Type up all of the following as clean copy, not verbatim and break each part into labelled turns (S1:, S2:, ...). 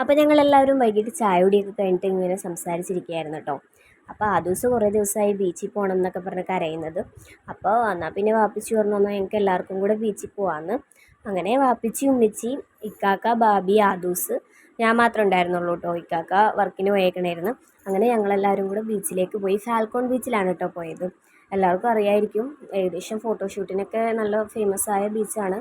S1: അപ്പോൾ ഞങ്ങളെല്ലാവരും വൈകിട്ട് ചായ കുടിയൊക്കെ കഴിഞ്ഞിട്ട് ഇങ്ങനെ സംസാരിച്ചിരിക്കുകയായിരുന്നു കേട്ടോ. അപ്പോൾ ആ ദിവസം കുറേ ദിവസമായി ബീച്ചിൽ പോകണം എന്നൊക്കെ പറഞ്ഞ് കരയുന്നത്. അപ്പോൾ എന്നാൽ പിന്നെ വാപ്പിച്ചി പറഞ്ഞു എന്നാൽ ഞങ്ങൾക്ക് എല്ലാവർക്കും കൂടെ ബീച്ചിൽ പോകാമെന്ന്. അങ്ങനെ വാപ്പിച്ചി ഉമ്മിച്ചി ഇക്കാക്ക ബാബി ആദൂസ് ഞാൻ മാത്രമേ ഉണ്ടായിരുന്നുള്ളൂ കേട്ടോ. ഇക്കാക്ക വർക്കിന് പോയേക്കണായിരുന്നു. അങ്ങനെ ഞങ്ങളെല്ലാവരും കൂടെ ബീച്ചിലേക്ക് പോയി. ഫാൽക്കോൺ ബീച്ചിലാണ് കേട്ടോ പോയത്. എല്ലാവർക്കും അറിയായിരിക്കും, ഏകദേശം ഫോട്ടോഷൂട്ടിനൊക്കെ നല്ല ഫേമസ് ആയ ബീച്ചാണ്.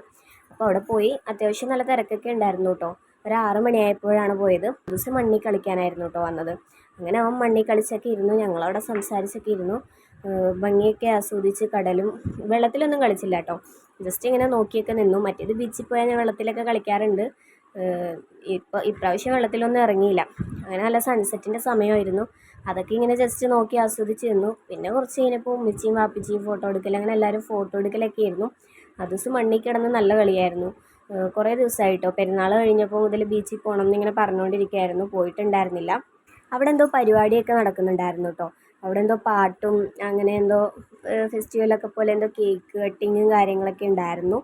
S1: അപ്പോൾ അവിടെ പോയി അത്യാവശ്യം നല്ല തിരക്കൊക്കെ ഉണ്ടായിരുന്നു കേട്ടോ. ഒരു 6 മണിയായപ്പോഴാണ് പോയത്. ദിവസം മണ്ണിൽ കളിക്കാനായിരുന്നു കേട്ടോ വന്നത്. അങ്ങനെ അവൻ മണ്ണിൽ കളിച്ചൊക്കെ ഇരുന്നു, ഞങ്ങളവിടെ സംസാരിച്ചൊക്കെ ഇരുന്നു. ഭംഗിയൊക്കെ ആസ്വദിച്ച് കടലും വെള്ളത്തിലൊന്നും കളിച്ചില്ല കേട്ടോ, ജസ്റ്റ് ഇങ്ങനെ നോക്കിയൊക്കെ നിന്നു. മറ്റേത് ബീച്ചിൽ പോയാൽ ഞാൻ വെള്ളത്തിലൊക്കെ കളിക്കാറുണ്ട്. ഇപ്രാവശ്യം വെള്ളത്തിലൊന്നും ഇറങ്ങിയില്ല. അങ്ങനെ നല്ല സൺസെറ്റിൻ്റെ സമയമായിരുന്നു. അതൊക്കെ ഇങ്ങനെ ജസ്റ്റ് നോക്കി ആസ്വദിച്ച് നിന്നു. പിന്നെ കുറച്ച് കഴിഞ്ഞപ്പോൾ ഉമ്മച്ചിയും വാപ്പിച്ചിയും ഫോട്ടോ എടുക്കൽ, അങ്ങനെ എല്ലാവരും ഫോട്ടോ എടുക്കലൊക്കെ ആയിരുന്നു. ആ ദിവസം മണ്ണിൽ കിടന്ന് നല്ല കളിയായിരുന്നു. കുറേ ദിവസമായിട്ടോ, പെരുന്നാൾ കഴിഞ്ഞപ്പോൾ മുതൽ ബീച്ചിൽ പോകണം എന്നിങ്ങനെ പറഞ്ഞുകൊണ്ടിരിക്കുകയായിരുന്നു, പോയിട്ടുണ്ടായിരുന്നില്ല. അവിടെ എന്തോ പരിപാടിയൊക്കെ നടക്കുന്നുണ്ടായിരുന്നു കേട്ടോ. അവിടെ എന്തോ പാട്ടും അങ്ങനെ എന്തോ ഫെസ്റ്റിവലൊക്കെ പോലെ എന്തോ കേക്ക് കട്ടിങ്ങും കാര്യങ്ങളൊക്കെ ഉണ്ടായിരുന്നു.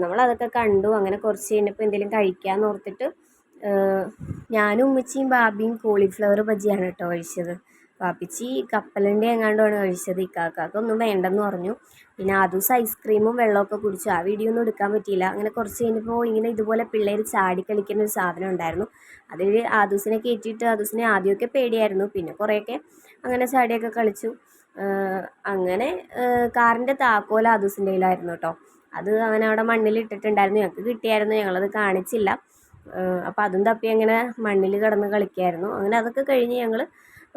S1: നമ്മളതൊക്കെ കണ്ടു. അങ്ങനെ കുറച്ച് കഴിഞ്ഞപ്പോൾ എന്തെങ്കിലും കഴിക്കാമെന്ന് ഓർത്തിട്ട് ഞാനും ഉമ്മച്ചിയും ബാബിയും കോളിഫ്ലവർ ബജിയാണ് കേട്ടോ കഴിച്ചത്. വാപ്പിച്ചി കപ്പലണ്ടി എങ്ങാണ്ടുമാണ് കഴിച്ചത്. ഇക്കാക്കൊന്നും വേണ്ടെന്ന് പറഞ്ഞു. പിന്നെ ആ ദിവസം ഐസ്ക്രീമും വെള്ളമൊക്കെ കുടിച്ചു. ആ വീഡിയോ ഒന്നും എടുക്കാൻ പറ്റിയില്ല. അങ്ങനെ കുറച്ച് കഴിഞ്ഞപ്പോൾ ഇങ്ങനെ ഇതുപോലെ പിള്ളേർ ചാടി കളിക്കുന്ന ഒരു സാധനം ഉണ്ടായിരുന്നു. അതിൽ ആദൂസിനെ കയറ്റിയിട്ട് ആദൂസിനെ ആദ്യമൊക്കെ പേടിയായിരുന്നു, പിന്നെ കുറേയൊക്കെ അങ്ങനെ ചാടിയൊക്കെ കളിച്ചു. അങ്ങനെ കാറിൻ്റെ താക്കോൽ ആദൂസിൻ്റെ കയ്യിലായിരുന്നു കേട്ടോ. അത് അവൻ അവിടെ മണ്ണിൽ ഇട്ടിട്ടുണ്ടായിരുന്നു, ഞങ്ങൾക്ക് കിട്ടിയായിരുന്നു, ഞങ്ങളത് കാണിച്ചില്ല. അപ്പോൾ അതും തപ്പി അങ്ങനെ മണ്ണിൽ കിടന്ന് കളിക്കായിരുന്നു. അങ്ങനെ അതൊക്കെ കഴിഞ്ഞ് ഞങ്ങൾ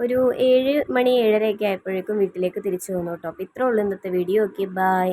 S1: ഒരു 7 മണി 7:30 ഒക്കെ ആയപ്പോഴേക്കും വീട്ടിലേക്ക് തിരിച്ചു വന്നു കേട്ടോ. അപ്പോൾ ഇത്രേ ഉള്ളൂ ഇന്നത്തെ വീഡിയോ. Okay, by.